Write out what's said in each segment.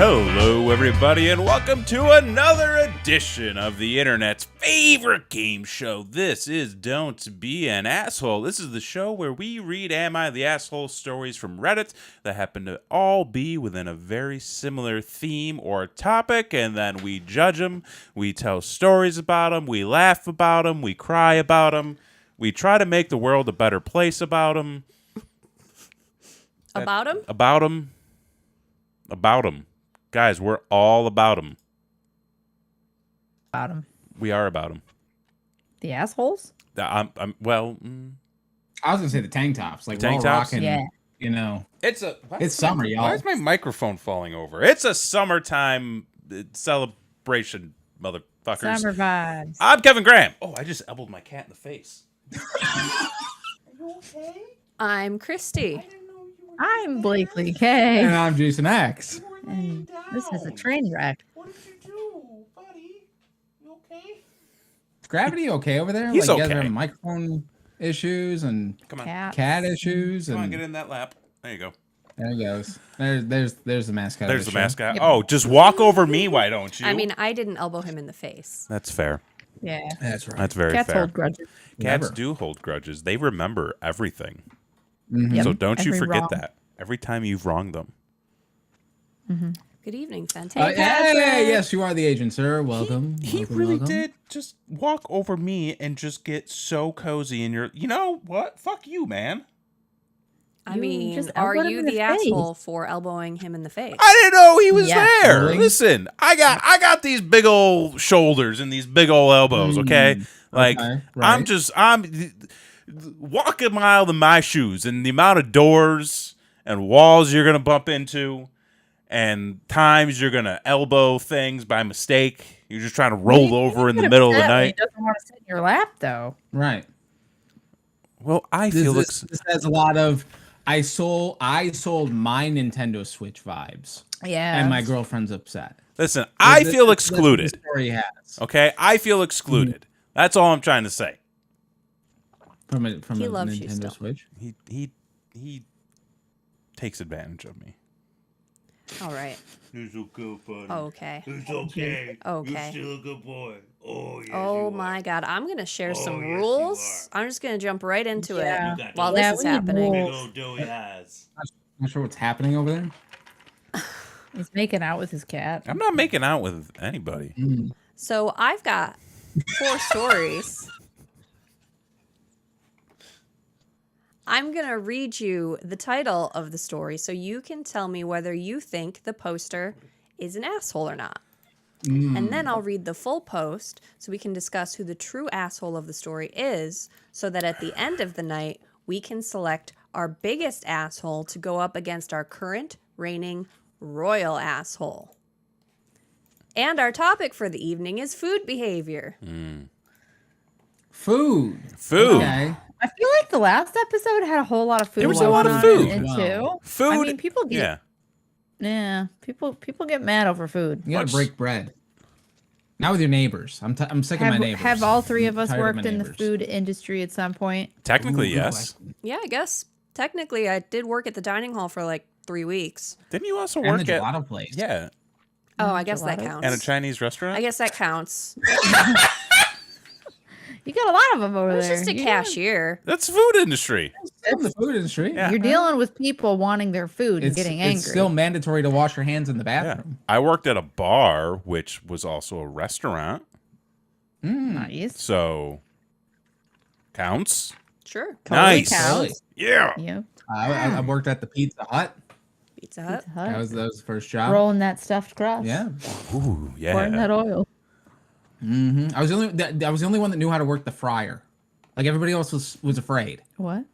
Hello, everybody, and welcome to another edition of the internet's favorite game show. This is Don't Be an Asshole. This is the show where we read Am I the Asshole stories from Reddit that happen to all be within a very similar theme or topic, and then we judge them, we tell stories about them, we laugh about them, we cry about them, we try to make the world a better place about them. About them? About them. About them. Guys, we're all about them. About them. We are about them. The assholes? I was gonna say the tank tops, like tank we're all tops. rocking, Yeah. you know. It's summer, y'all. Why is my microphone falling over? It's a summertime celebration, motherfuckers. Summer vibes. I'm Kevin Graham. Oh, I just elbowed my cat in the face. Are you okay? I'm Christy. I'm Blakely K. And I'm Jason X. And this is a train wreck. What did you do, buddy? You okay? Is Gravity okay over there? He's like, you guys okay. are having microphone issues and Come on. cat issues. Come on, and get in that lap. There you go. there he goes. There's the mascot. There's of the show. mascot. Yep. Oh, just walk over me, why don't you? I mean, I didn't elbow him in the face. That's fair. Yeah. That's right. That's very Cats fair. hold grudges. Cats Never. do hold grudges. They remember everything. Mhm. So don't you Every forget wrong. that. Every time you've wronged them. Good evening, Fenty. Hey, yes, you are the agent, sir. Welcome. He welcome, really welcome. did just walk over me and just get so cozy. And you know what? Fuck you, man. I You mean, just are elbowed him you in the the face. asshole for elbowing him in the face? I didn't know he was Yeah. there. Really? Listen, I got these big old shoulders and these big old elbows. Okay, like okay, I'm right. I'm walk a mile in my shoes, and the amount of doors and walls you're gonna bump into, and times you're gonna elbow things by mistake. You're just trying to roll over in the middle of the night. He doesn't want to sit in your lap, though. Right. Well, I This, feel this, this has a lot of I sold my Nintendo Switch vibes, Yeah. and my girlfriend's upset. Listen, I This- feel that's what the excluded. story has Okay, I feel excluded. That's all I'm trying to say. from a He loves you Nintendo still. Switch. He takes advantage of me. All right. It's okay, buddy. Okay. It's okay. Okay. You're still a good boy. Oh, yes, Oh you my God. I'm going to share some yes, you rules. I'm just going to jump right into Yeah. it got while those this Yeah, is we need happening. Big rules. old doughy eyes. I'm not sure what's happening over there. He's making out with his cat. I'm not making out with anybody. So I've got 4 stories. I'm going to read you the title of the story so you can tell me whether you think the poster is an asshole or not. And then I'll read the full post so we can discuss who the true asshole of the story is, so that at the end of the night, we can select our biggest asshole to go up against our current reigning royal asshole. And our topic for the evening is food behavior. Food. Food. Okay. I feel like the last episode had a whole lot of food. There was a going lot of on food. in it, Wow. too. Food. I mean, people get Yeah. yeah. People get mad over food. You gotta Much- break bread. Not with your neighbors. I'm sick of my neighbors. Have all 3 of us Tired of my worked in the neighbors. food industry at some point? Technically, Ooh, good yes. question. Yeah, I guess technically I did work at the dining hall for like 3 weeks. Didn't you also And work the at? gelato place. Yeah, Oh, I guess that gelato. counts. at a Chinese restaurant. I guess that counts. You got a lot of them over I was there. just a Yeah. cashier. That's food industry. Still in the food industry. Yeah. You're dealing with people wanting their food and getting angry. It's still mandatory to wash your hands in the Yeah. bathroom. I worked at a bar, which was also a restaurant, nice. so counts. Sure. Totally Nice. counts. Yeah. Yeah. I worked at the Pizza Hut. Pizza Hut. That was the first job. Rolling that stuffed crust. Yeah. Ooh, Pouring that yeah. oil. I was the only one that knew how to work the fryer. Like everybody else was afraid. What?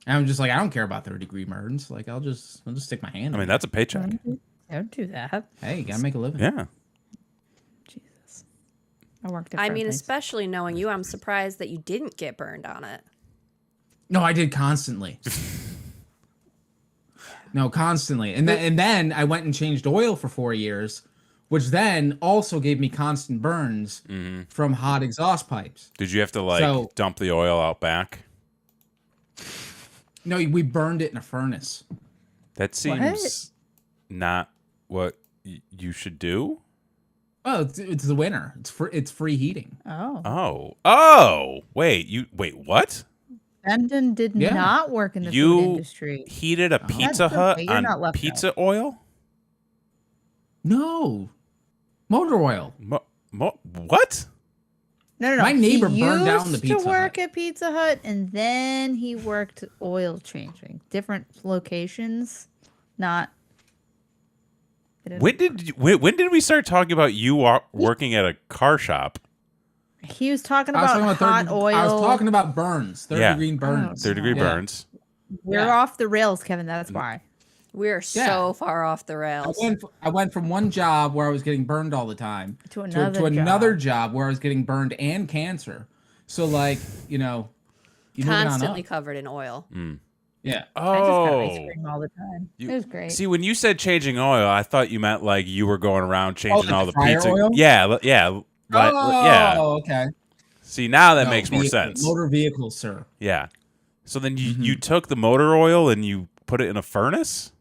And I'm just like, I don't care about 3rd-degree burns. Like I'll just stick my hand. I in mean, it. that's a paycheck. Don't do that. Hey, you gotta make a living. Yeah. Jesus. I worked I mean, things. especially knowing you, I'm surprised that you didn't get burned on it. No, I did constantly. No, constantly. And then I went and changed oil for 4 years, which then also gave me constant burns from hot exhaust pipes. Did you have to like So- dump the oil out back? No, we burned it in a furnace. That seems not what you should do? Oh, it's the winter. It's free heating. Oh. Oh, wait, what? Brendan did Yeah. not work in the You food industry. heated a Pizza That's Hut okay, you're not on left pizza oil? No, motor oil. What? No. My neighbor He burned down the used Pizza to work Hut. at Pizza Hut, and then he worked oil changing, different locations. Not. When did we start talking about you working at a car shop? He was talking I was about talking about hot oil. I was talking about burns. Third-degree burns. Third degree Yeah. burns. We're Yeah. off the rails, Kevin. That's why. We're so far off the rails. I went from one job where I was getting burned all the time To another another job where I was getting burned and cancer. So like, you move it on Constantly up. covered in oil. Yeah. I just got Oh. ice cream all the time. It was great. See, when you said changing oil, I thought you meant like you were going around changing like all the fryer pizza. oil? Yeah. Yeah. Okay. See, now that No, makes more vehicle- sense. Motor vehicles, sir. Yeah. So then you took the motor oil and you put it in a furnace?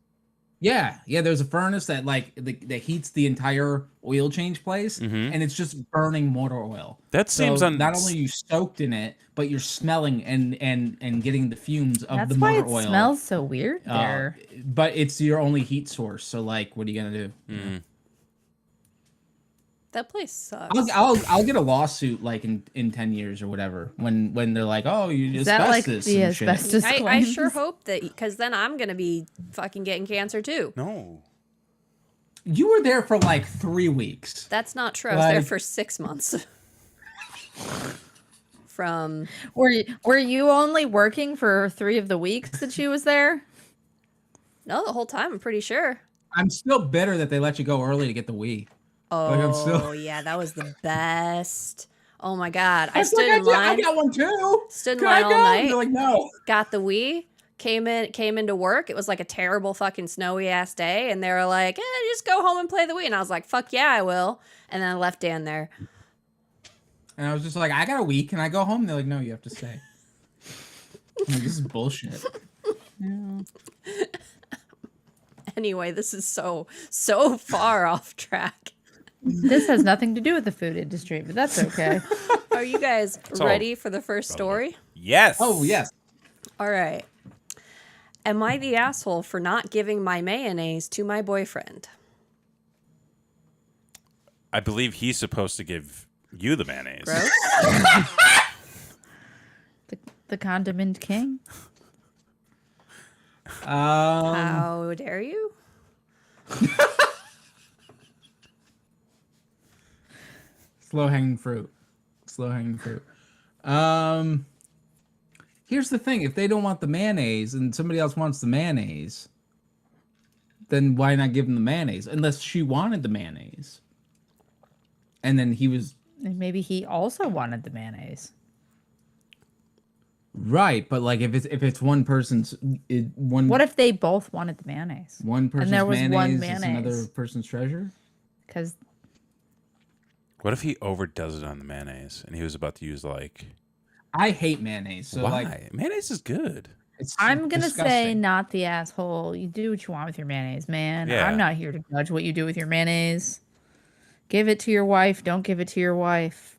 Yeah. There's a furnace that that heats the entire oil change place, and it's just burning motor oil. That seems not only are you soaked in it, but you're smelling and getting the fumes of That's the why motor it oil. smells so weird there. But it's your only heat source. So like, what are you gonna do? That place sucks. I'll get a lawsuit like in 10 years or whatever when they're like, oh, you Is that like asbestos the and shit. asbestos I claims? sure hope that, because then I'm going to be fucking getting cancer too. No. You were there for like 3 weeks. That's not true. I was there Like- for 6 months. From Were you only working for 3 of the weeks that she was there? no, the whole time. I'm pretty sure. I'm still bitter that they let you go early to get the Wii. Oh I'm still- yeah, that was the best. Oh my god, I was stood like, in line, I got one too. stood in Can line I all go? night. They're like, no. Got the Wii. Came into work. It was like a terrible fucking snowy ass day, and they were like, just go home and play the Wii. And I was like, fuck yeah, I will. And then I left Dan there. And I was just like, I got a Wii. Can I go home? They're like, no, you have to stay. I'm like, this is bullshit. Anyway, this is so far off track. This has nothing to do with the food industry, but that's okay. Are you guys all ready for the first story? Yes. Oh, yes. All right. Am I the asshole for not giving my mayonnaise to my boyfriend? I believe he's supposed to give you the mayonnaise. Gross. The condiment king. How dare you? Slow hanging fruit. Here's the thing: if they don't want the mayonnaise and somebody else wants the mayonnaise, then why not give them the mayonnaise? Unless she wanted the mayonnaise, and then he was And maybe he also wanted the mayonnaise. right. But like, if it's one person's one What if they both wanted the mayonnaise? one person's there was mayonnaise, one is mayonnaise? another person's treasure? Because What if he overdoes it on the mayonnaise and he was about to use like I hate mayonnaise. So why? like, Mayonnaise is good. it's I'm gonna say disgusting. not the asshole. You do what you want with your mayonnaise, man. Yeah. I'm not here to judge what you do with your mayonnaise. Give it to your wife. Don't give it to your wife.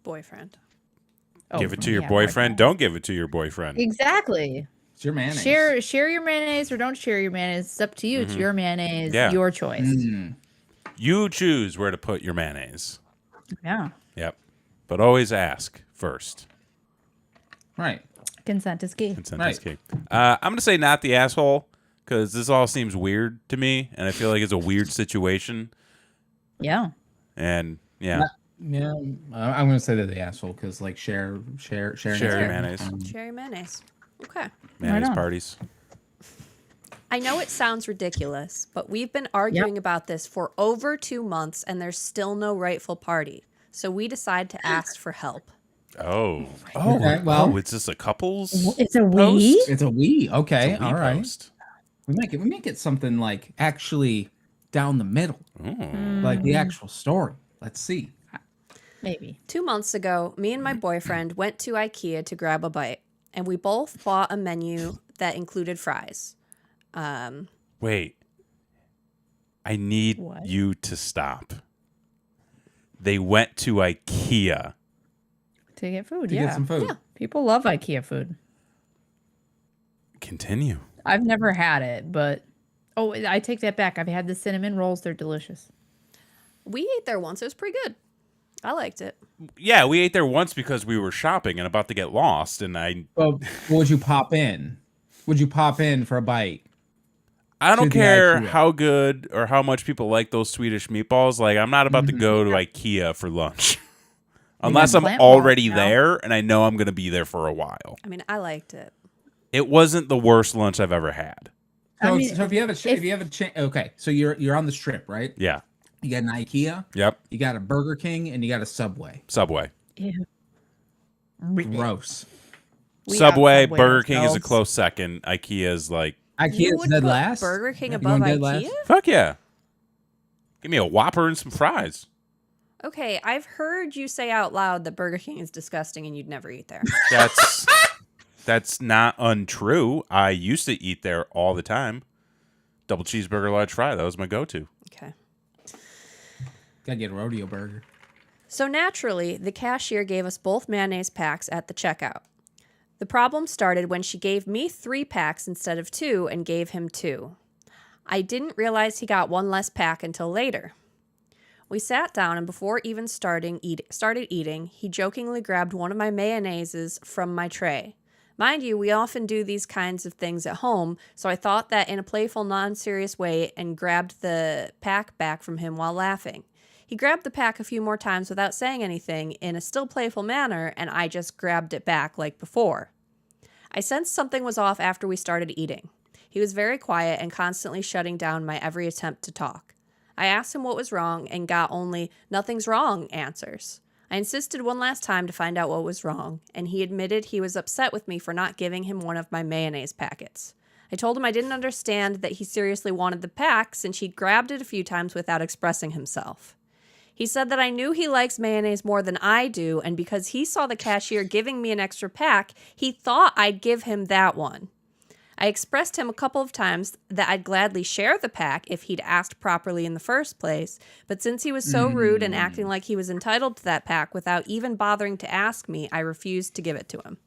Boyfriend. Oh, Give it to your yeah, boyfriend. Don't give it to your boyfriend. Exactly. It's your mayonnaise. Share your mayonnaise or don't share your mayonnaise. It's up to you. It's your mayonnaise. Yeah. Your choice. Mm. You choose where to put your mayonnaise. Yeah. Yep. But always ask first. Right. Consent is key. Consent Right. is key. I'm going to say not the asshole because this all seems weird to me. And I feel like it's a weird situation. Yeah. And yeah, Yeah, I'm gonna say they're the asshole because like share share your mayonnaise. Cherry mayonnaise. Okay. Mayonnaise on. parties. I know it sounds ridiculous, but we've been arguing about this for over 2 months and there's still no rightful party. So we decide to ask for help. Oh. Okay, well- oh, it's just a couple's It's a post? we. It's a we. Okay, It's a we all right. post. We make it something like actually down the middle, Ooh. like the actual story. Let's see. Maybe. 2 months ago, me and my boyfriend went to IKEA to grab a bite, and we both bought a menu that included fries. Wait. I need What? you to stop. They went to IKEA. To get food, To yeah. get some food. Yeah. People love IKEA food. Continue. I've never had it, but oh, I take that back. I've had the cinnamon rolls. They're delicious. We ate there once. It was pretty good. I liked it. Yeah, we ate there once because we were shopping and about to get lost, and Well, would you pop in? Would you pop in for a bite? I don't To the care IKEA. how good or how much people like those Swedish meatballs. Like, I'm not about to go to IKEA for lunch. Unless I'm plant already walk now. there and I know I'm going to be there for a while. I mean, I liked it. It wasn't the worst lunch I've ever had. So, I mean, so if you have a okay, so you're on the strip, right? Yeah. You got an IKEA, Yep. you got a Burger King, and you got a Subway. Subway. Ew. Gross. We got Subway, Burger King is a ourselves. close second. IKEA is like, You IKEA's would dead put last. Burger King You above want dead IKEA? last? fuck yeah. Give me a Whopper and some fries. Okay, I've heard you say out loud that Burger King is disgusting and you'd never eat there. That's not untrue. I used to eat there all the time. Double cheeseburger, large fry. That was my go-to. Okay. Gotta get a rodeo burger. So naturally, the cashier gave us both mayonnaise packs at the checkout. The problem started when she gave me 3 packs instead of 2 and gave him 2. I didn't realize he got 1 less pack until later. We sat down, and before even started eating, he jokingly grabbed one of my mayonnaises from my tray. Mind you, we often do these kinds of things at home, so I thought that in a playful, non-serious way and grabbed the pack back from him while laughing. He grabbed the pack a few more times without saying anything in a still playful manner, and I just grabbed it back like before. I sensed something was off after we started eating. He was very quiet and constantly shutting down my every attempt to talk. I asked him what was wrong and got only "nothing's wrong" answers. I insisted one last time to find out what was wrong, and he admitted he was upset with me for not giving him one of my mayonnaise packets. I told him I didn't understand that he seriously wanted the pack since he'd grabbed it a few times without expressing himself. He said that I knew he likes mayonnaise more than I do, and because he saw the cashier giving me an extra pack, he thought I'd give him that one. I expressed him a couple of times that I'd gladly share the pack if he'd asked properly in the first place, but since he was so rude and acting like he was entitled to that pack without even bothering to ask me, I refused to give it to him.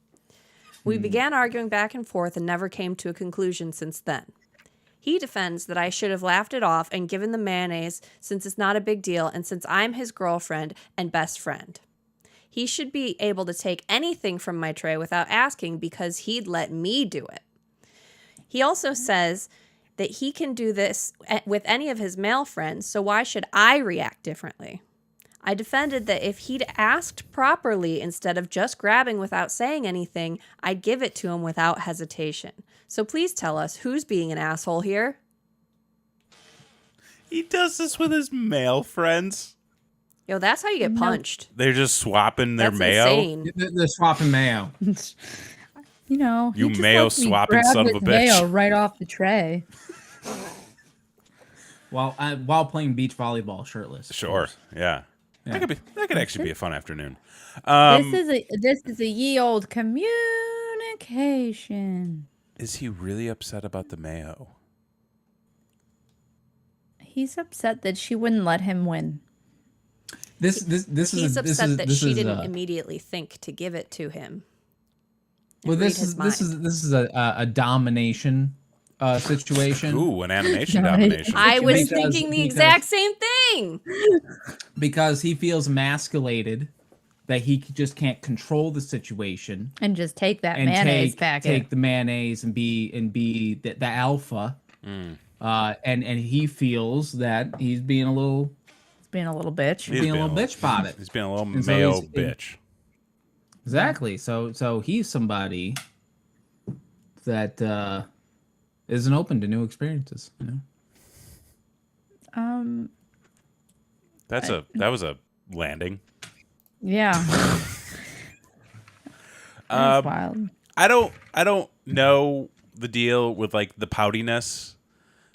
We began arguing back and forth and never came to a conclusion since then. He defends that I should have laughed it off and given the mayonnaise since it's not a big deal and since I'm his girlfriend and best friend. He should be able to take anything from my tray without asking because he'd let me do it. He also says that he can do this with any of his male friends, so why should I react differently? I defended that if he'd asked properly instead of just grabbing without saying anything, I'd give it to him without hesitation. So please tell us, who's being an asshole here? He does this with his male friends. Yo, that's how you get punched. They're just swapping their That's mayo. insane. They're swapping mayo. You know, You he just mayo lets me swapping grab son of his a bitch. Mayo right off the tray. While playing beach volleyball shirtless. Sure. Yeah. Yeah. That could actually be a fun afternoon. This is a ye old communication. Is he really upset about the mayo? He's upset that she wouldn't let him win. This He's is upset that this she is, didn't immediately think to give it to him. well read this his is a domination situation. Ooh, an animation Domination. domination. I was Because- thinking the because- exact same thing. Because he feels emasculated that he just can't control the situation And just take that and mayonnaise take packet. the mayonnaise and be the alpha. And he feels that he's being a little being a little bitch. He's being a little bitch about it. He's being a little And so mayo he's- bitch. Exactly. So he's somebody that isn't open to new experiences. You know? That was a landing. Yeah. That's wild. I don't know the deal with like the poutiness.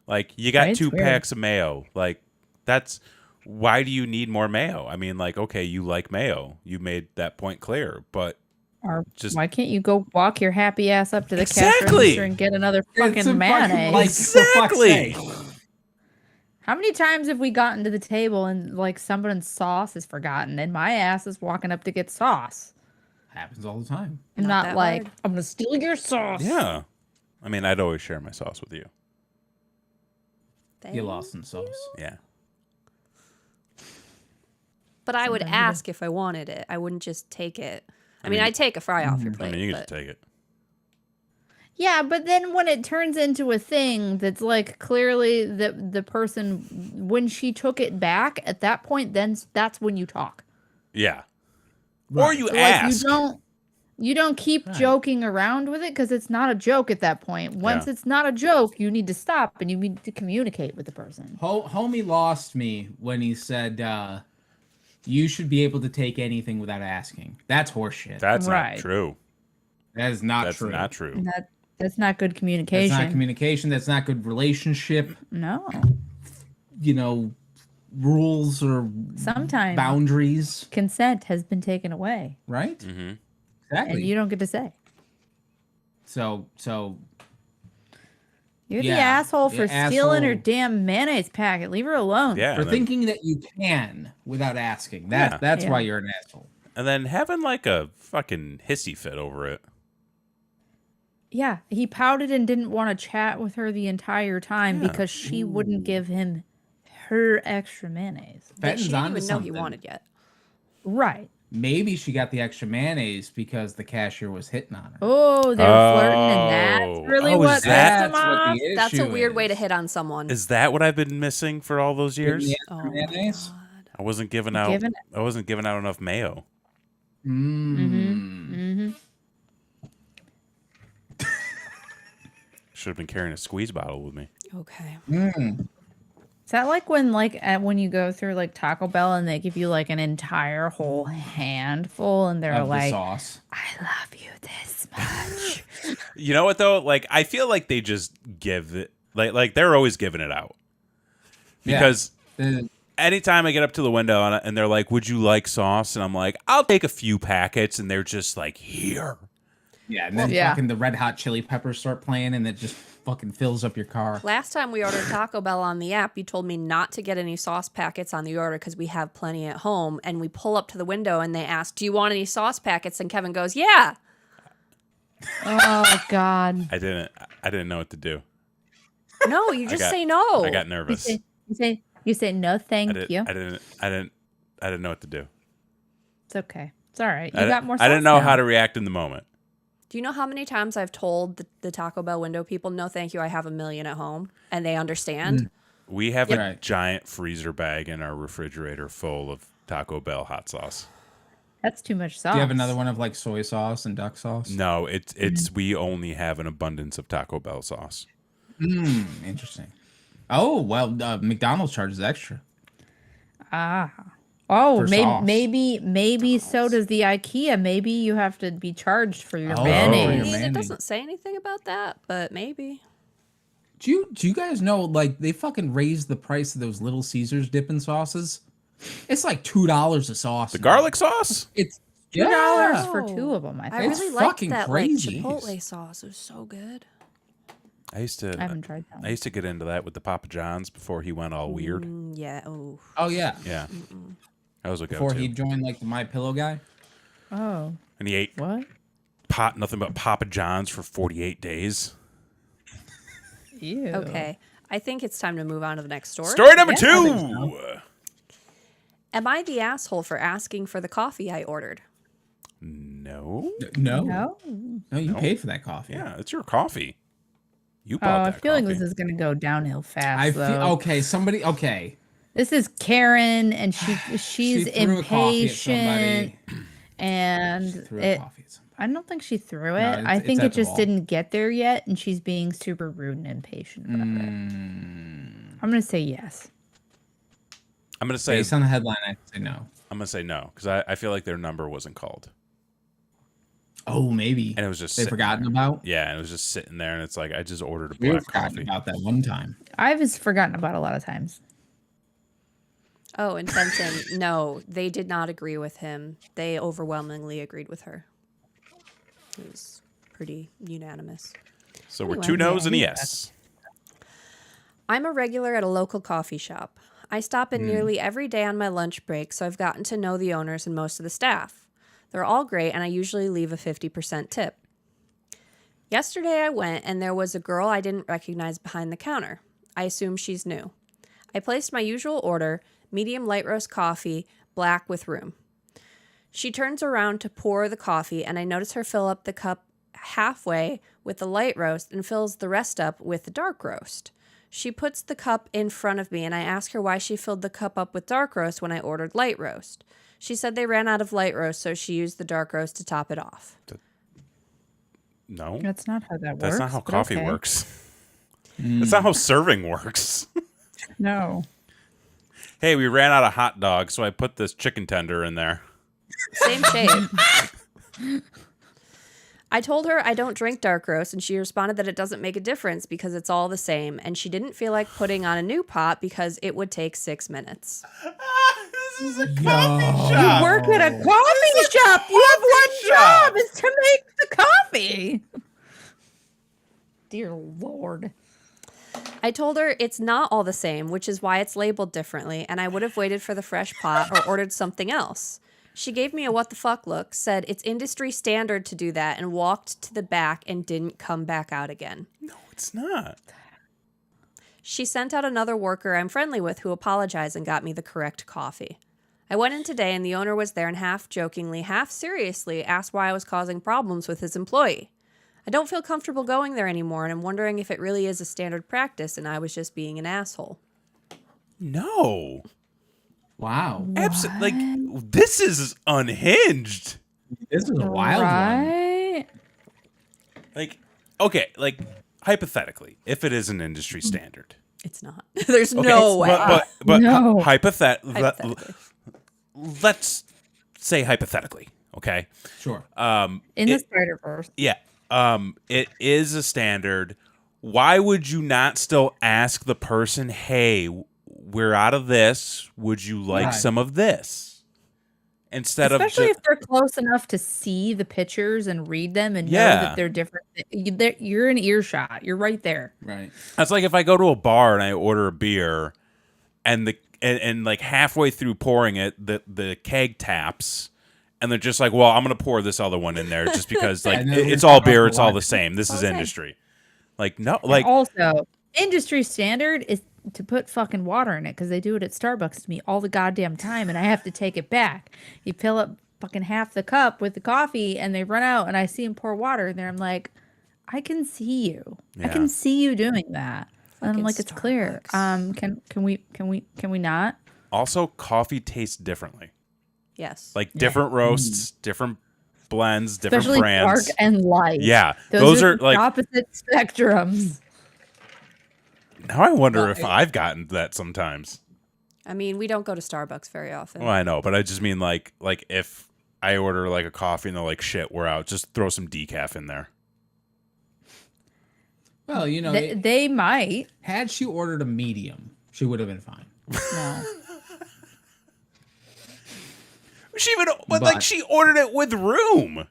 Like you got Right, it's 2 weird. packs of mayo. Like that's why do you need more mayo? I mean, like, okay, you like mayo. You made that point clear, but Or just- why can't you go walk your happy ass up to the cash Exactly. register and get another It's a fucking mayonnaise? like, for fuck's Exactly. sake. How many times have we gotten to the table and like someone's sauce is forgotten and my ass is walking up to get sauce? Happens all the time. I'm Not not that like, hard. I'm going to steal your sauce. Yeah. I mean, I'd always share my sauce with you. Eh? You lost in sauce. Yeah. But I would Sometimes you do. ask if I wanted it. I wouldn't just take it. I mean, I'd take a fry off your I plate. mean, you can but just take it. Yeah, but then when it turns into a thing that's like clearly the person, when she took it back, at that point, then that's when you talk. Yeah. Or you So, ask. like you don't keep Right. joking around with it because it's not a joke at that point. Once Yeah. it's not a joke, you need to stop and you need to communicate with the person. Homie lost me when he said, you should be able to take anything without asking. That's horseshit. That's Right. not true. That is not That's true. not true. And that's not good That's communication. not communication. That's not good relationship. No. You know, rules or Sometimes boundaries, consent has been taken away right? Mm-hmm. Exactly. and you don't get to say. So You're the Yeah, asshole for the stealing her asshole. damn mayonnaise packet. Leave her alone. Yeah. for And then, thinking that you can without asking, Yeah. that's Yeah. why you're an asshole. and then having like a fucking hissy fit over it. Yeah, he pouted and didn't want to chat with her the entire time Yeah. because she wouldn't give him her extra mayonnaise. that she Fenton's didn't onto even know he something. wanted yet. Right. Maybe she got the extra mayonnaise because the cashier was hitting on her. Oh, they were flirting, and that's really Oh, is what that- pissed him off. That's a issue weird way to is. hit on someone. Is that what I've been missing for all those years? Yeah. Oh my Mayonnaise? God. I wasn't giving out. Giving- I wasn't giving out enough mayo. Mm-hmm. Should have been carrying a squeeze bottle with me. Okay. Is that like when you go through like Taco Bell and they give you like an entire whole handful and they're Of the like, sauce. I love you this much. You know what though? Like I feel like they just give it. Like they're always giving it out. Yeah. Because The- anytime I get up to the window and they're like, "Would you like sauce?" and I'm like, "I'll take a few packets," and they're just like, "Here." yeah, and then Yeah. fucking the red hot chili peppers start playing and it just fucking fills up your car. Last time we ordered Taco Bell on the app, you told me not to get any sauce packets on the order because we have plenty at home. And we pull up to the window and they ask, "Do you want any sauce packets?" And Kevin goes, "Yeah." Oh God. I didn't know what to do. No, you just got- say no. I got You nervous. say no, thank I you. didn't know what to do. It's okay. It's all right. You I got more. I didn't sauce know now. how to react in the moment. Do you know how many times I've told the Taco Bell window people, "No, thank you, I have a million at home," and they understand? We have a Right. giant freezer bag in our refrigerator full of Taco Bell hot sauce. That's too much sauce. Do you have another one of like soy sauce and duck sauce? No, it's we only have an abundance of Taco Bell sauce. Interesting. Oh, well, McDonald's charges extra. Oh, for sauce. maybe so does the IKEA. Maybe you have to be charged for your Oh, mayonnaise. your It mayonnaise. doesn't say anything about that, but maybe. Do you guys know, like, they fucking raised the price of those Little Caesars dipping sauces? It's like $2 a sauce. The now. garlic sauce? It's $2 yeah. for two of them. I I think. It's really liked fucking that crazy. like Chipotle sauce. It was so good. I used to I haven't tried that I one. used to get into that with the Papa John's before he went all weird. Yeah. Oh. Oh yeah. Yeah. That was a Before go-to. he joined like the My Pillow guy. Oh, And he ate what? nothing but Papa John's for 48 days. Ew. Okay. I think it's time to move on to the next story. Story number Yeah, two. Am I the asshole for asking for the coffee I ordered? No. No. No. No, you paid for that coffee. Yeah, it's your coffee. You Oh, bought I that feel like coffee. this is gonna go downhill fast. I feel though. okay. Somebody okay. This is Karen, and she's She threw a coffee at impatient, somebody. and Threw a it. coffee at somebody. I don't think she threw No, it. it's- I it's think at it the just wall. didn't get there yet, and she's being super rude and impatient about it. I'm gonna say yes. I'm gonna say Based on the headline, I say no. I'm gonna say no because I feel like their number wasn't called Oh, maybe and it was just they've sitting forgotten there. about. Yeah, and it was just sitting there, and it's like I just ordered a We were black forgotten coffee. about that one time. I've just forgotten about a lot of times. Oh, and Benson, no, they did not agree with him. They overwhelmingly agreed with her. It was pretty unanimous. So we're Anyway, 2 no's yeah, and a he- yes. I'm a regular at a local coffee shop. I stop in nearly every day on my lunch break, so I've gotten to know the owners and most of the staff. They're all great, and I usually leave a 50% tip. Yesterday I went, and there was a girl I didn't recognize behind the counter. I assume she's new. I placed my usual order, medium light roast coffee, black with room. She turns around to pour the coffee, and I notice her fill up the cup halfway with the light roast and fills the rest up with the dark roast. She puts the cup in front of me, and I ask her why she filled the cup up with dark roast when I ordered light roast. She said they ran out of light roast, so she used the dark roast to top it off. No, That's not how that works. that's not how but coffee okay. works. That's not how serving works. No. Hey, we ran out of hot dogs, so I put this chicken tender in there. Same shape. I told her I don't drink dark roast, and she responded that it doesn't make a difference because it's all the same, and she didn't feel like putting on a new pot because it would take 6 minutes. This is a Yo. coffee You shop. work at a coffee shop. You have one shop. job. It's to make the coffee. Dear Lord. I told her it's not all the same, which is why it's labeled differently, and I would have waited for the fresh pot or ordered something else. She gave me a what the fuck look, said it's industry standard to do that, and walked to the back and didn't come back out again. No, it's not. She sent out another worker I'm friendly with who apologized and got me the correct coffee. I went in today and the owner was there and half jokingly, half seriously asked why I was causing problems with his employee. I don't feel comfortable going there anymore, and I'm wondering if it really is a standard practice and I was just being an asshole. No. Wow. Like, this is unhinged. This is a wild one. Right? Like, okay, like, hypothetically, if it is an industry standard. It's not. There's Okay, no way. But No. Hypothetically. let's say hypothetically, okay? Sure. In the Spider-Verse. Yeah. It is a standard. Why would you not still ask the person, hey, we're out of this. Would you like Right. some of this? Instead Especially of if they're close enough to see the pictures and read them and know Yeah. that they're different. You're in earshot. You're right there. Right. that's like if I go to a bar and I order a beer and and like halfway through pouring it, the keg taps. And they're just like, well, I'm going to pour this other one in there just because like And then it's we're all talking beer. about It's all wine. the same. This is Okay. industry. Like, no, And like, also, industry standard is to put fucking water in it because they do it at Starbucks to me all the goddamn time and I have to take it back. You fill up fucking half the cup with the coffee and they run out and I see them pour water in there. I'm like, I can see you. I Yeah. can see you doing that. And I'm Fucking like, it's clear. Starbucks. Can we not? also coffee tastes differently. Yes. Like different roasts, different blends, different Especially brands. dark and light. Yeah, Those are are like. opposite spectrums. Now I wonder Well, if I've gotten that sometimes. I mean, we don't go to Starbucks very often. Well, I know, but I just mean like if I order like a coffee and they're like, shit, we're out. Just throw some decaf in there. Well, you know, They might. had she ordered a medium, she would have been fine. No. But But- she ordered it with room.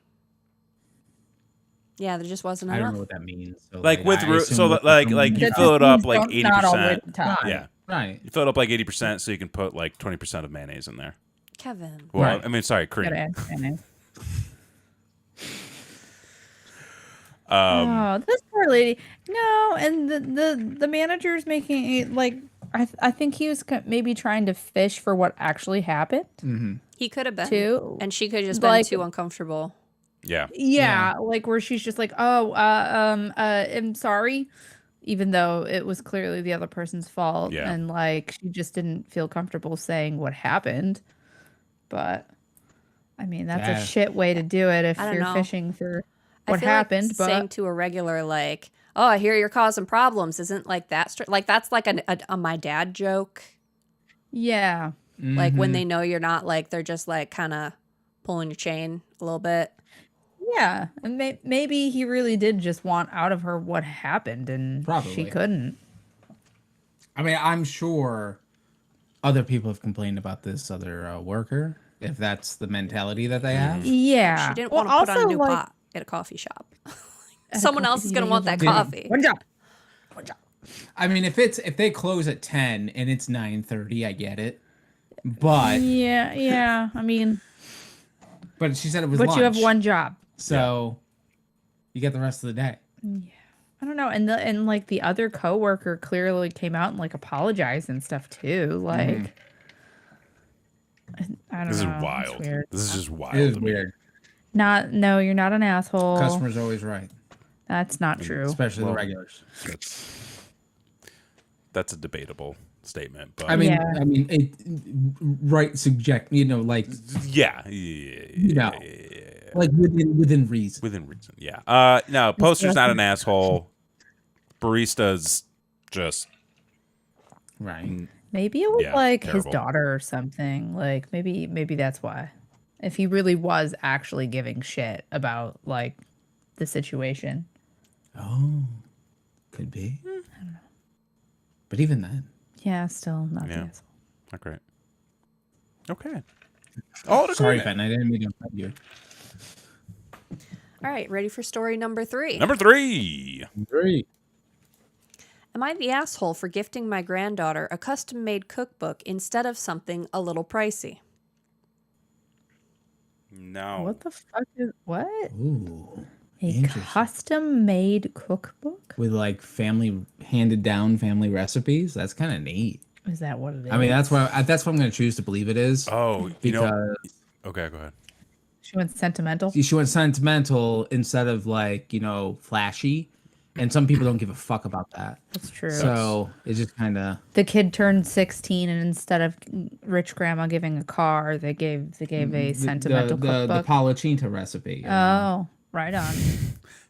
Yeah, there just wasn't I don't enough. know what that means. So, Like with I room, assume so with like room you That fill just it up means like don't- not all the way 80%. to the top. Yeah, Right. you fill it up like 80%, so you can put like 20% of mayonnaise in there. Kevin. Well, Right. I mean, sorry, cream. Gotta add mayonnaise. Um, Oh, this poor lady. No, and the manager's making it like I think he was maybe trying to fish for what actually happened Mm-hmm. He could have been. too. And she could have just been Like- too uncomfortable. yeah. Yeah, like where she's just like, oh, I'm sorry, even though it was clearly the other person's fault, Yeah. and like she just didn't feel comfortable saying what happened. But I mean, that's Yeah. a shit way to do it if I don't you're know. fishing for I what feel happened. Like but saying to a regular like, "Oh, I hear you're causing problems," isn't like that. Like that's like a my dad joke. yeah, Like Mm-hmm. when they know you're not like they're just like kind of pulling your chain a little bit. yeah, and maybe he really did just want out of her what happened, and she Probably. couldn't. I mean, I'm sure other people have complained about this other worker, if that's the mentality that they have. Yeah, She didn't Well, want to put on a new like, pot at a coffee shop. Someone else is gonna want that Yeah. coffee. One job. I mean, if they close at 10 and it's 9:30, I get it. But Yeah. I mean, she said it was but lunch. you have one job. So you get the rest of the day. I don't know. And like the other coworker clearly came out and like apologized and stuff too. Like, I don't This is know. It's wild. weird. This is just wild. It is to me. weird. No, you're not an asshole. Customer's always right, That's not true. especially the regulars. That's a debatable statement, but I mean, Yeah. right subject, like yeah, like within reason. within reason. Yeah. No, poster's not an asshole. Barista's just Right. Maybe it was Yeah, like terrible. his daughter or something. Like maybe that's why. If he really was actually giving shit about like the situation. Oh, could be. I don't know. But even then, Yeah, still not the Yeah. asshole. not great. Okay. All in sorry, agreement. Ben, I didn't mean to offend you. All right, ready for story number 3. Number 3. Great. Am I the asshole for gifting my granddaughter a custom-made cookbook instead of something a little pricey? No. What the fuck is what? Ooh, A interesting. custom-made cookbook? With like handed down family recipes. That's kind of neat. Is that what it is? I mean, that's what I'm going to choose to believe it is. Oh, because Okay, go ahead. She went sentimental. she went sentimental instead of like flashy, and some people don't give a fuck about that. That's true. So it's just kind of The kid turned 16, and instead of rich grandma giving a car, they gave a sentimental the cookbook. Palachinta recipe. Oh, right on.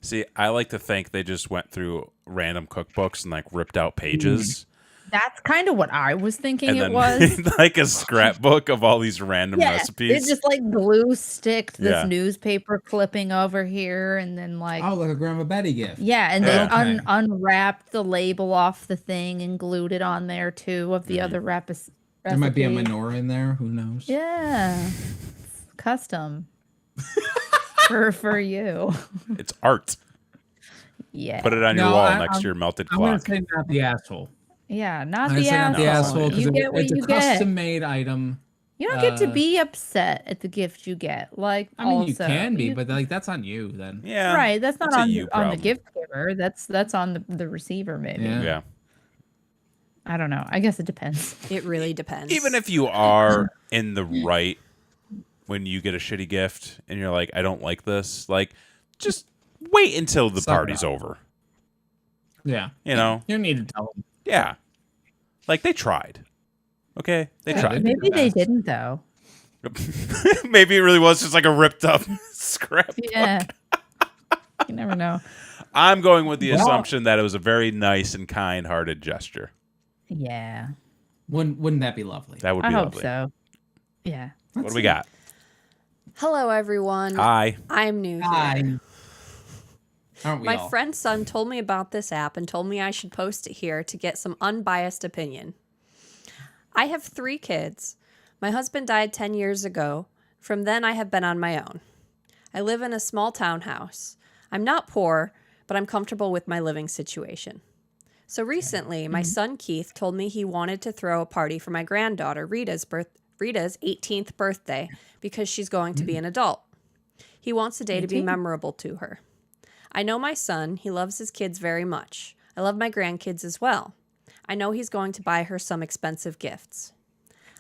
See, I like to think they just went through random cookbooks and like ripped out pages. That's kind of what I was thinking And it then was. made, like a scrapbook of all these random recipes. It just like glue sticked this Yeah. newspaper clipping over here, and then like Oh, like a Grandma Betty gift. yeah, and Yeah. they Okay. unwrapped the label off the thing and glued it on there too of the other recipe. There might be a menorah in there. Who knows? Yeah, it's custom for you. It's art. Yeah, Put it on your No, wall next to your melted I'm going to clock. say not the asshole. yeah, not I'm the gonna say not the asshole asshole. You because get what it's a you get. custom-made item. You don't get to be upset at the gift you get. Like, I mean, you also, can be, you- but like that's on you then. Yeah. right. That's not That's a on you on the problem. gift giver. That's on the receiver. Maybe. Yeah. Yeah. I don't know. I guess it depends. It really depends. Even if you are in the right when you get a shitty gift and you're like, I don't like this, like, just wait until the Suck it party's up. over. Yeah. You know? You don't need to tell them. Yeah. Like, they tried. Okay? They Yeah, tried. Maybe they best. didn't though. Maybe it really was just like a ripped up scrapbook. Yeah. You never know. I'm going with the Well- assumption that it was a very nice and kind hearted gesture. Yeah. Wouldn't that be lovely? That would be I hope lovely. so. Yeah. What do we got? Hello, everyone. Hi. I'm new here. Hi. Aren't we My all? friend's son told me about this app and told me I should post it here to get some unbiased opinion. I have 3 kids. My husband died 10 years ago. From then, I have been on my own. I live in a small townhouse. I'm not poor, but I'm comfortable with my living situation. So recently, my son Keith told me he wanted to throw a party for my granddaughter Rita's 18th birthday because she's going to be an adult. He wants the day to be 18? memorable to her. I know my son. He loves his kids very much. I love my grandkids as well. I know he's going to buy her some expensive gifts.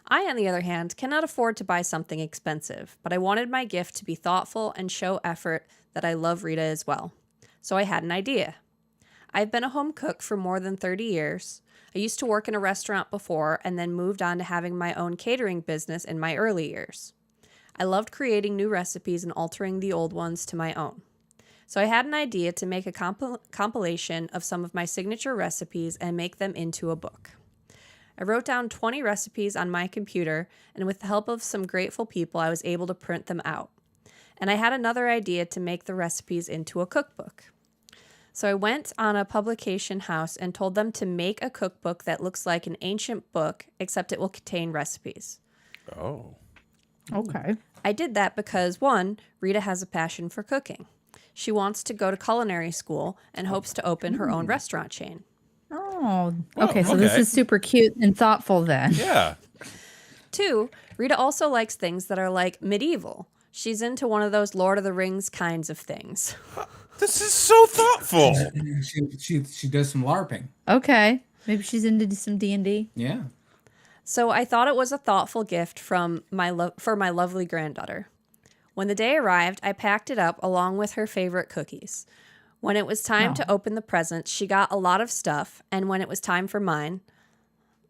I, on the other hand, cannot afford to buy something expensive, but I wanted my gift to be thoughtful and show effort that I love Rita as well. So I had an idea. I've been a home cook for more than 30 years. I used to work in a restaurant before and then moved on to having my own catering business in my early years. I loved creating new recipes and altering the old ones to my own. So I had an idea to make a compilation of some of my signature recipes and make them into a book. I wrote down 20 recipes on my computer, and with the help of some grateful people, I was able to print them out. And I had another idea to make the recipes into a cookbook. So I went on a publication house and told them to make a cookbook that looks like an ancient book, except it will contain recipes. Oh. Okay. I did that because, 1, Rita has a passion for cooking. She wants to go to culinary school and hopes to open her own restaurant chain. Oh, Well, okay. So this okay. is super cute and thoughtful then. Yeah. 2, Rita also likes things that are like medieval. She's into one of those Lord of the Rings kinds of things. This is so thoughtful. She does some LARPing. Okay. Maybe she's into some D&D. Yeah. So I thought it was a thoughtful gift from for my lovely granddaughter. When the day arrived, I packed it up along with her favorite cookies. When it was time to open the presents, she got a lot of stuff, and when it was time for mine,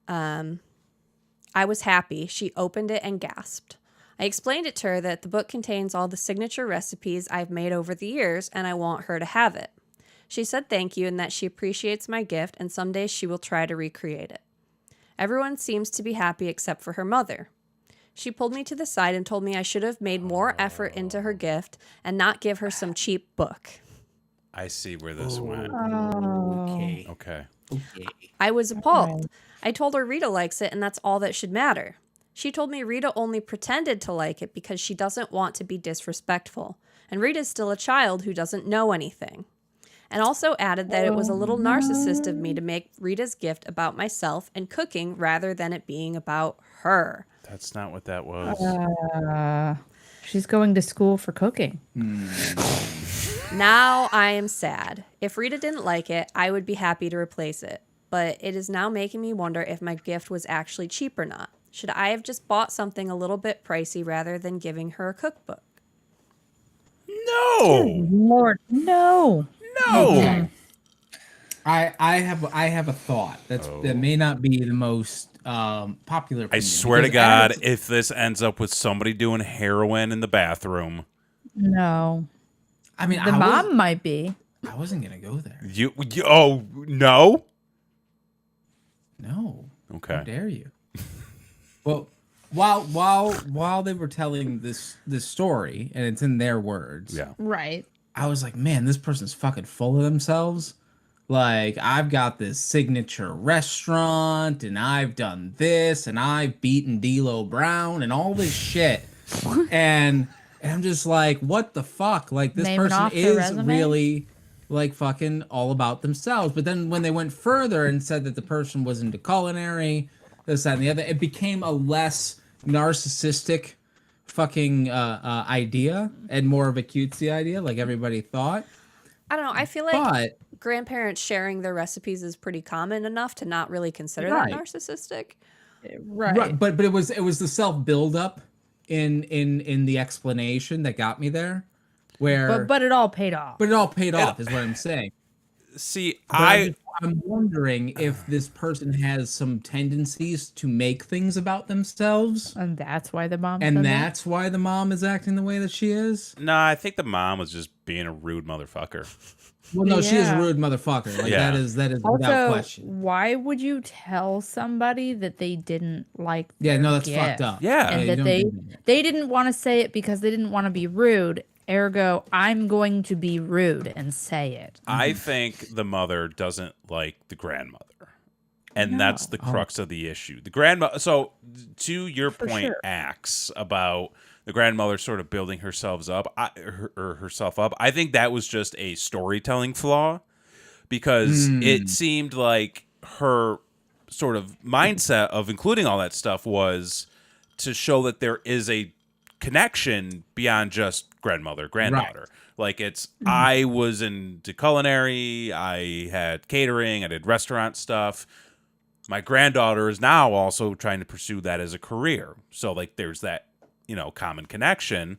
I was happy. She opened it and gasped. I explained it to her that the book contains all the signature recipes I've made over the years, and I want her to have it. She said thank you and that she appreciates my gift, and someday she will try to recreate it. Everyone seems to be happy except for her mother. She pulled me to the side and told me I should have made more effort into her gift and not give her some cheap book. I see where this went. Okay. Okay. Okay. I was appalled. I told her Rita likes it and that's all that should matter. She told me Rita only pretended to like it because she doesn't want to be disrespectful, and Rita's still a child who doesn't know anything. And also added that it was a little narcissist of me to make Rita's gift about myself and cooking rather than it being about her. That's not what that was. She's going to school for cooking. Now I am sad. If Rita didn't like it, I would be happy to replace it. But it is now making me wonder if my gift was actually cheap or not. Should I have just bought something a little bit pricey rather than giving her a cookbook? No. Lord, no. No. I have a thought that may not be the most popular. I opinion, swear to because God, as- if this ends up with somebody doing heroin in the bathroom, No. I mean, The mom might be. I wasn't gonna go there. you oh no. No. How Okay. dare you? Well, while they were telling this story, and it's in their words, Yeah. Right. I was like, man, this person's fucking full of themselves. Like, I've got this signature restaurant, and I've done this, and I've beaten D'Lo Brown, and all this shit. and I'm just like, what the fuck? Like, this Naming person off their is resume? really, like, fucking all about themselves. But then when they went further and said that the person was into culinary, this, that, and the other, it became a less narcissistic fucking idea and more of a cutesy idea, like everybody thought. I don't know. I feel like But grandparents sharing their recipes is pretty common enough to not really consider Right. that narcissistic. Right. but it was the self build up in the explanation that got me there, where But it all paid off. but it all paid off is what I'm saying. See, But I'm wondering if this person has some tendencies to make things about themselves, And that's why the mom and said that? that's why the mom is acting the way that she is. no, I think the mom was just being a rude motherfucker. Well, no, she is a Yeah. rude motherfucker. Like Yeah. that is without Also, question. why would you tell somebody that they didn't like Yeah, their no, that's gift? fucked up. Yeah. And you that don't they do that. they didn't want to say it because they didn't want to be rude. Ergo, I'm going to be rude and say it. I think the mother doesn't like the grandmother. And that's the crux of the issue. The grandmother. So, to your point, sure. Axe, about the grandmother sort of building herself up, herself up. I think that was just a storytelling flaw, because it seemed like her sort of mindset of including all that stuff was to show that there is a connection beyond just granddaughter. Like, it's I was into culinary, I had catering, I did restaurant stuff. My granddaughter is now also trying to pursue that as a career. So, like, there's that, common connection.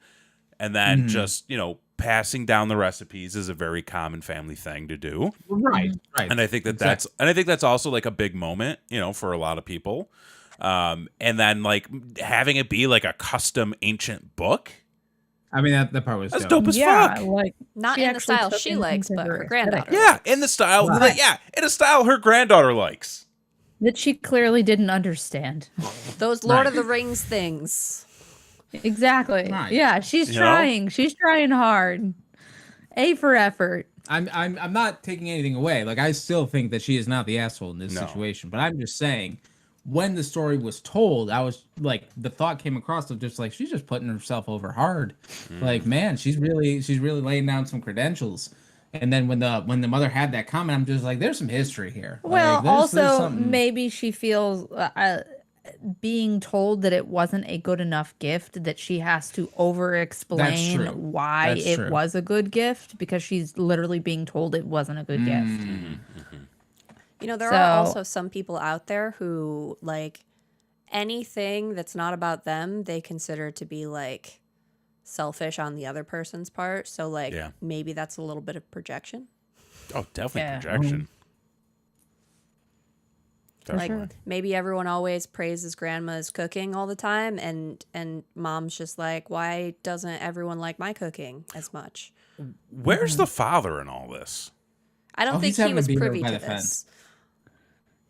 And then just, passing down the recipes is a very common family thing to do. Right. And I think that's also like a big moment, for a lot of people. And then, like, having it be like a custom ancient book. I mean, that part was That's dope. dope as Yeah, fuck. like Not she in the actually style took she into likes, but her aesthetic. granddaughter. Yeah, in the style. Right. In a style her granddaughter likes. that she clearly didn't understand. Those Lord Right. of the Rings things. Exactly. Right. Yeah, she's You know? trying. She's trying hard. A for effort. I'm not taking anything away. Like, I still think that she is not the asshole in this No. situation. But I'm just saying, when the story was told, I was like, the thought came across of just like, she's just putting herself over hard. Like, man, she's really laying down some credentials. And then when the mother had that comment, I'm just like, there's some history here. Well, Like, there's also something- maybe she feels being told that it wasn't a good enough gift, that she has to over-explain true. why That's it true. was a good gift because she's literally being told it wasn't a good gift. You know, there So- are also some people out there who, like, anything that's not about them, they consider to be, like, selfish on the other person's part. So, like, Yeah. maybe that's a little bit of projection. Oh, definitely Yeah. projection. Like, sure. maybe everyone always praises grandma's cooking all the time, and mom's just like, why doesn't everyone like my cooking as much? Where's the father in all this? I don't Oh, think he's he having a was beer privy by to the this. fence.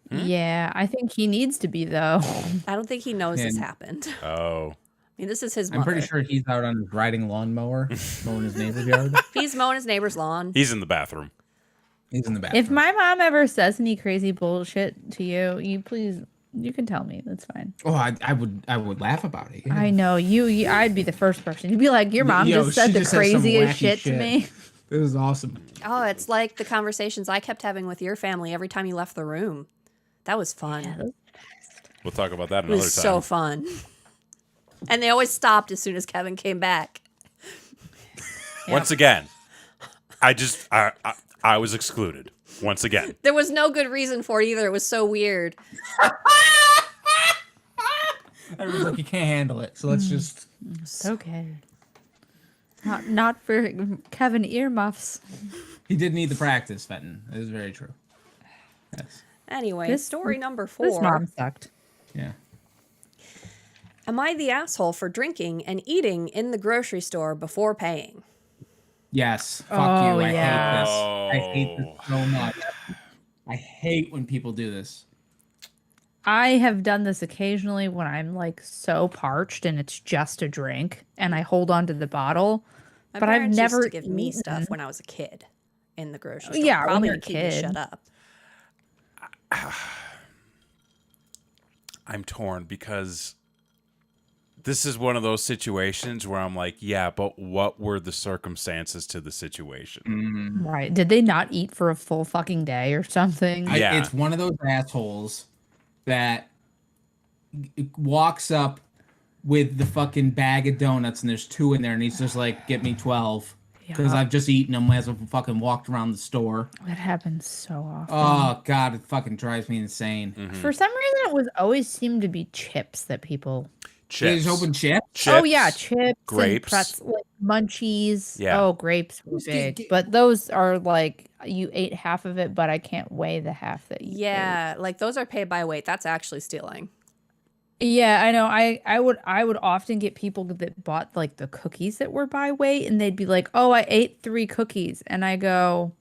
Yeah, I think he needs to be, though. I don't think he knows this And- happened. I Oh, mean, this is his I'm mother. pretty sure he's out on his riding lawnmower, mowing his neighbor's yard. He's mowing his neighbor's lawn. he's in the bathroom. He's in the bathroom. If my mom ever says any crazy bullshit to you, you can tell me. That's fine. Oh, I would laugh about it. Yeah. I know you. I'd be the first person. You'd be like, your mom Yo, just said she the just said some craziest wacky shit to me. It was awesome. Oh, it's like the conversations I kept having with your family every time you left the room. That was fun. We'll talk about that It another was time. so fun. And they always stopped as soon as Kevin came back. Once again, I was excluded. Once again. There was no good reason for it either. It was so weird. Everyone's like, you can't handle it, so let's just. It's okay. Not for Kevin earmuffs. He did need the practice, Fenton. It is very true. Yes. Anyway, story number This 4. mom sucked. Yeah. Am I the asshole for drinking and eating in the grocery store before paying? Yes. Fuck Oh, you. I yeah. hate this. I hate this so much. I hate when people do this. I have done this occasionally when I'm like so parched and it's just a drink and I hold on to the bottle. My But I've parents never used to give me eaten. stuff when I was a kid in the grocery store. Yeah, when Probably you're to a keep me kid. shut up. I'm torn because this is one of those situations where I'm like, yeah, but what were the circumstances to the situation? Right. Did they not eat for a full fucking day or something? Yeah. It's one of those assholes that walks up with the fucking bag of donuts and there's 2 in there and he's just like, get me 12. Because Yeah. I've just eaten them as I fucking walked around the store. That happens so often. Oh, God, it fucking drives me insane. For some reason, it was always seemed to be chips that people. They Chips. just open chips? Oh yeah, chips, grapes. and like munchies. Yeah. Oh, grapes were big, but those are like you ate half of it, but I can't weigh the half that you. Yeah, like those are paid by weight. That's actually stealing. Ate. Yeah, I know. I would often get people that bought like the cookies that were by weight, and they'd be like, "Oh, I ate 3 cookies," and I go.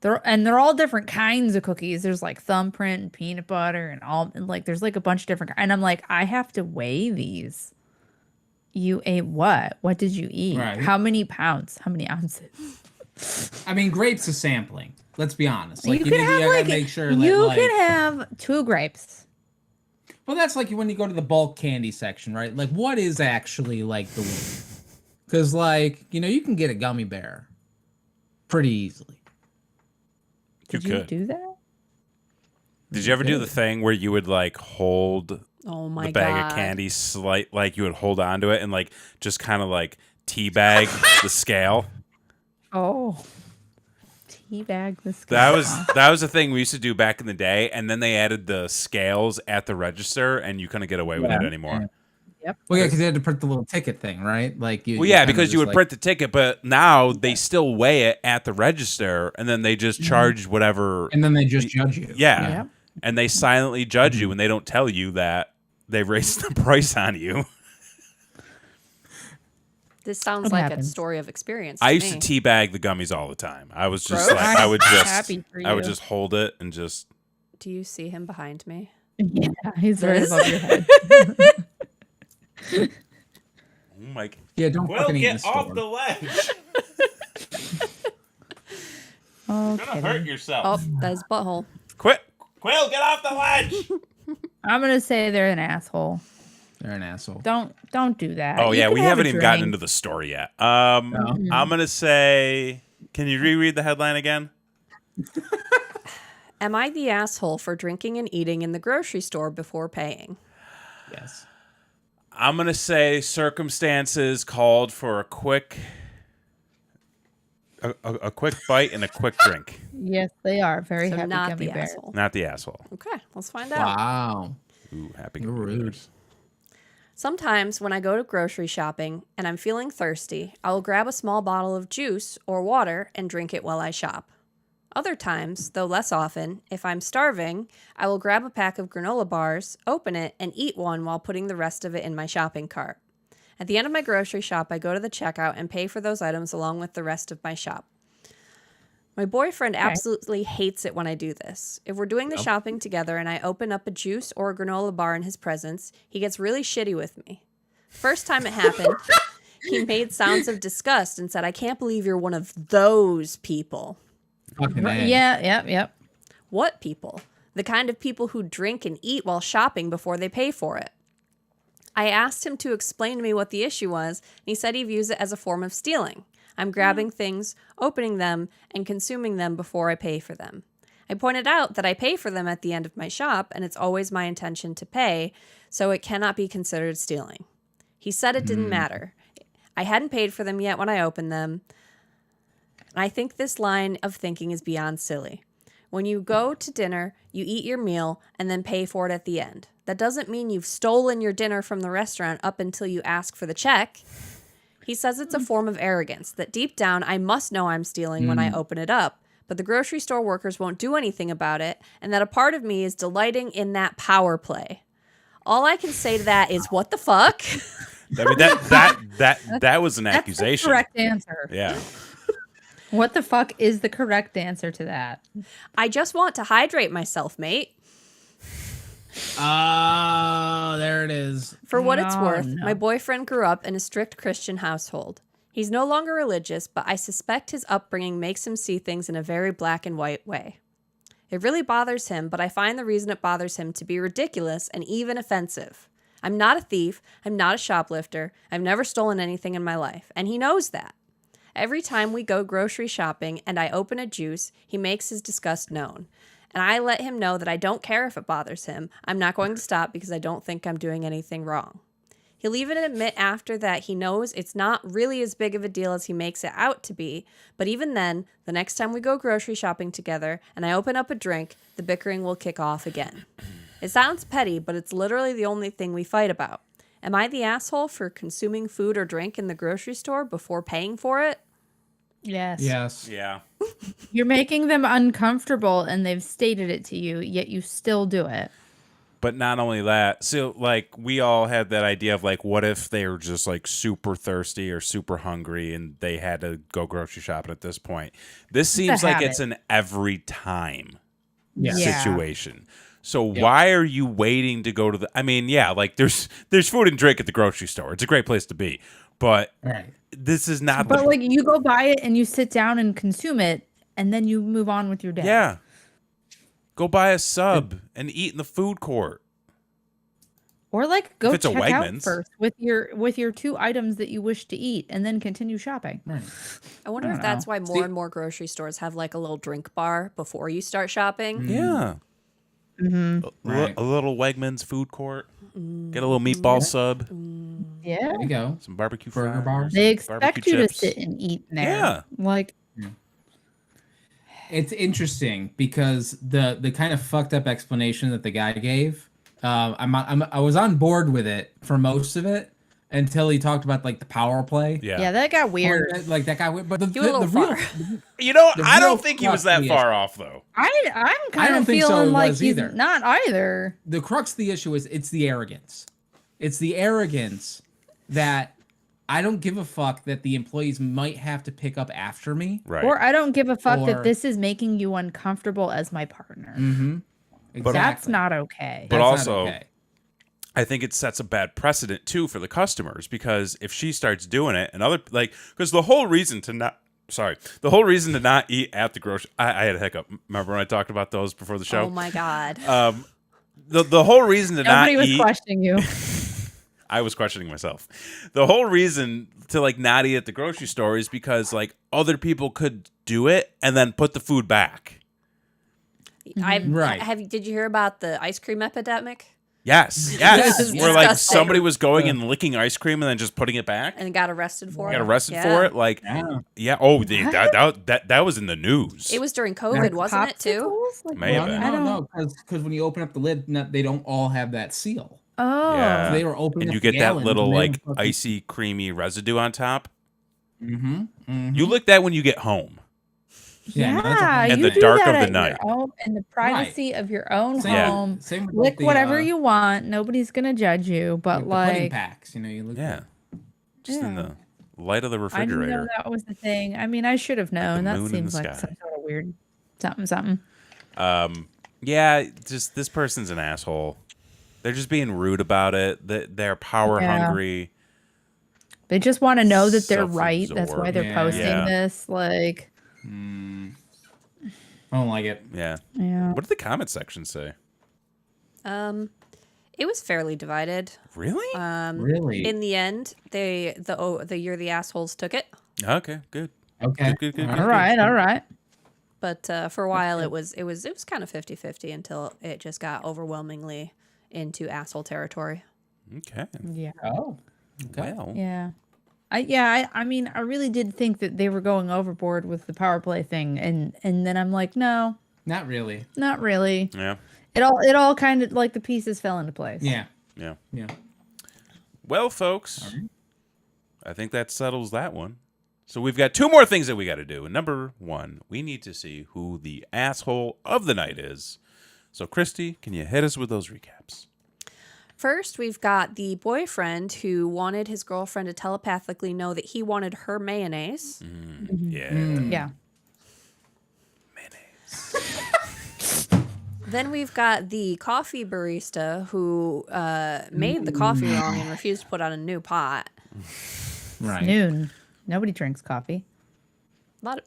They're all different kinds of cookies. There's like thumbprint and peanut butter and all, and like there's like a bunch of different. And I'm like, I have to weigh these. You ate what? What did you eat? Right. How many pounds? How many ounces? I mean, grapes is sampling. Let's be honest. Like, you can have gotta like make sure you that, like, can have 2 grapes. well, that's like when you go to the bulk candy section, right? Like, what is actually like the weight? Because, like, you can get a gummy bear pretty easily. You Did you could. do that? Did you ever do the thing where you would like hold Oh my the bag god. of candy like you would hold on to it and like just kind of like teabag the scale? Oh, teabag the scale. That was a thing we used to do back in the day, and then they added the scales at the register, and you couldn't get away with it anymore. Yep. Well, yeah, because they had to print the little ticket thing, right? Like, Well, yeah, kinda because you just, would like- print the ticket, but now they still weigh it at the register, and then they just charge whatever. and then they just judge you. Yeah, Yep. and they silently judge you, and they don't tell you that they've raised the price on you. This sounds What like happens? a story of experience. I used me. to teabag the gummies all the time. I was just Gross. like, I would just, Happy for I would you. just hold it and just. Do you see him behind me? Yeah, he's right This- above your head. Oh my! Yeah, don't Well, fucking eat in the get off store. the ledge. You're gonna hurt yourself. Oh, that's butthole. Quit! Quill, get off the ledge. I'm gonna say they're an asshole. They're an asshole. Don't do that. Oh You yeah, can we have haven't a even gotten drink. into the story yet. I'm gonna say Can you reread the headline again? Am I the asshole for drinking and eating in the grocery store before paying? Yes. I'm going to say circumstances called for a quick bite and a quick drink. Yes, they are very So happy not gummy the bears. asshole. Not the asshole. Okay, let's find out. Wow. Ooh, happy You're rude. computers. Sometimes when I go to grocery shopping and I'm feeling thirsty, I will grab a small bottle of juice or water and drink it while I shop. Other times, though less often, if I'm starving, I will grab a pack of granola bars, open it, and eat one while putting the rest of it in my shopping cart. At the end of my grocery shop, I go to the checkout and pay for those items along with the rest of my shop. My boyfriend absolutely hates it when I do this. If we're doing the shopping together and I open up a juice or a granola bar in his presence, he gets really shitty with me. First time it happened, he made sounds of disgust and said, "I can't believe you're one of those people." Fucking A. Yeah, yep. What people? The kind of people who drink and eat while shopping before they pay for it. I asked him to explain to me what the issue was, and he said he views it as a form of stealing. I'm grabbing things, opening them, and consuming them before I pay for them. I pointed out that I pay for them at the end of my shop, and it's always my intention to pay, so it cannot be considered stealing. He said it didn't matter. I hadn't paid for them yet when I opened them. I think this line of thinking is beyond silly. When you go to dinner, you eat your meal and then pay for it at the end. That doesn't mean you've stolen your dinner from the restaurant up until you ask for the check. He says it's a form of arrogance, that deep down I must know I'm stealing when I open it up, but the grocery store workers won't do anything about it, and that a part of me is delighting in that power play. All I can say to that is, what the fuck? I mean, that was an That's the accusation. correct answer. Yeah. What the fuck is the correct answer to that? I just want to hydrate myself, mate. Oh, there it is. For what it's No, worth, no. my boyfriend grew up in a strict Christian household. He's no longer religious, but I suspect his upbringing makes him see things in a very black and white way. It really bothers him, but I find the reason it bothers him to be ridiculous and even offensive. I'm not a thief, I'm not a shoplifter, I've never stolen anything in my life, and he knows that. Every time we go grocery shopping and I open a juice, he makes his disgust known. And I let him know that I don't care if it bothers him. I'm not going to stop because I don't think I'm doing anything wrong. He'll even admit after that he knows it's not really as big of a deal as he makes it out to be, but even then, the next time we go grocery shopping together and I open up a drink, the bickering will kick off again. It sounds petty, but it's literally the only thing we fight about. Am I the asshole for consuming food or drink in the grocery store before paying for it? Yes. Yes. Yeah. You're making them uncomfortable and they've stated it to you, yet you still do it. But not only that, so like we all had that idea of like, what if they were just like super thirsty or super hungry and they had to go grocery shopping at this point? This seems like habit. it's an every time Yeah. situation. So why are you waiting to go to the? I mean, yeah, like there's food and drink at the grocery store. It's a great place to be, but Right. this is not. But the, like you go buy it and you sit down and consume it and then you move on with your day. yeah. Go buy a sub and eat in the food court. Or like go If it's a check out Wegmans. first with your 2 items that you wish to eat and then continue shopping. Right. I wonder I if don't that's know. why more and more grocery stores have like a little drink bar before you start shopping. Yeah. Right. A little Wegmans food court. Get a little meatball sub, Yeah. There you go. some barbecue Burger fries, bars. They expect barbecue you chips. to sit and eat there. Yeah. Like It's interesting because the kind of fucked up explanation that the guy gave, I was on board with it for most of it until he talked about like the power play. yeah, that got weird. Like that guy went, but the went a little real, far. You know, The I don't real think he was crux that of the far off though. I'm I kind don't of think so feeling it like was he's either. not either. the crux of the issue is it's the arrogance. It's the arrogance that I don't give a fuck that the employees might have to pick up after me. Right. Or I don't give a fuck Or- that this is making you uncomfortable as my partner. Mm-hmm. Exactly. That's not okay. But That's not also- okay. I think it sets a bad precedent too for the customers because if she starts doing it and other like because the whole reason to not eat at the grocery I had a hiccup. Remember when I talked about those before the show? Oh my God. The whole reason to Nobody not was eat questioning you. I was questioning myself. The whole reason to like not eat at the grocery store is because like other people could do it and then put the food back. Right. Did you hear about the ice cream epidemic? Yes. Yes. Where like Disgusting. somebody was going and licking ice cream and then just putting it back. And got arrested for it. Got arrested Yeah. for it. Like, Yeah. Oh, that was in the news. It was during COVID, wasn't it, too? Popsicles? Like, May have what? been. I don't No, because when you open up the lid, they don't all have that seal. Oh. Yeah. So they were opening and up you the get that gallons little and they like were fucking- icy, creamy residue on top. Mm-hmm. You lick that when you get home. Yeah, no, that's Yeah, a- In you the do dark that of the at your night. own- in the privacy of your own Same, Yeah. home. Same with Lick the, whatever you want. Nobody's gonna judge you. But the pudding like, packs, you look. Yeah. Just in Yeah. the light of the I didn't know refrigerator. that was the thing. I mean, I should have known. the That moon in seems the like sky. some sort of weird something. Yeah, just this person's an asshole. They're just being rude about it. They're power Yeah. hungry. They just want to know that they're right. That's why Self-absorbed. they're Yeah. posting Yeah. this. Like, I don't like it. Yeah. yeah. What did the comment section say? It was fairly divided. Really? Really? In the end, the You're the Assholes took it. Okay, good. Okay. Good. All right. But for a while, it was kind of 50-50 until it just got overwhelmingly into asshole territory. Okay. Yeah. Oh. Okay. Well. Yeah. I mean, I really did think that they were going overboard with the power play thing, and then I'm like, no, Not really. not really. Yeah. It all kind of like the pieces fell into place. Yeah. Yeah. Yeah. Well, folks, I think that settles that one. So we've got two more things that we got to do. And number one, we need to see who the asshole of the night is. So, Christy, can you hit us with those recaps? First, we've got the boyfriend who wanted his girlfriend to telepathically know that he wanted her mayonnaise. Yeah. Yeah. Then we've got the coffee barista who made the coffee wrong and refused to put on a new pot. Right. Noon. Nobody drinks coffee.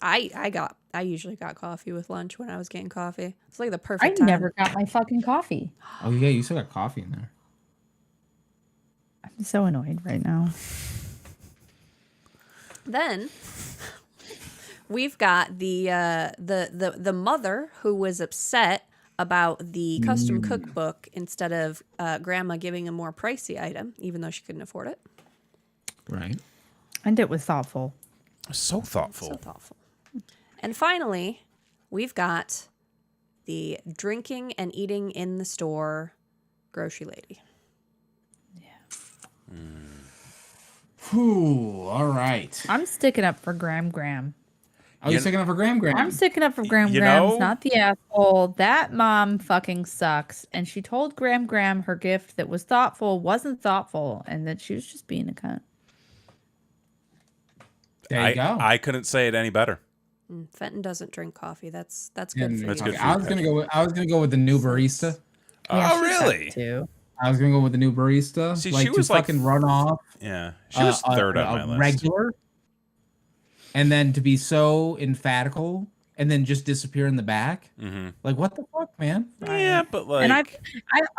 I usually got coffee with lunch when I was getting coffee. It's like the I perfect time. never got my fucking coffee. Oh yeah, you still got coffee in there. I'm so annoyed right now. Then we've got the mother who was upset about the custom cookbook instead of grandma giving a more pricey item, even though she couldn't afford it. Right. And it was thoughtful. So thoughtful. So thoughtful. And finally, we've got the drinking and eating in the store grocery lady. Whew. All right. I'm sticking up for Graham. Oh, you're sticking up for Graham? I'm sticking up for Graham. You Graham's know- not the asshole. That mom fucking sucks. And she told Graham her gift that was thoughtful wasn't thoughtful, and that she was just being a cunt. There you go. I couldn't say it any better. Fenton doesn't drink coffee. That's good And for That's you. good. I was gonna go with the new barista. Yeah, Oh, she sucks really? Too. I was gonna go with the new barista. See, like she was to like fucking run off. Yeah. She was third on my list. Regular. And then to be so emphatical and then just disappear in the back. Mm-hmm. Like what the fuck, man? Yeah, but like. And I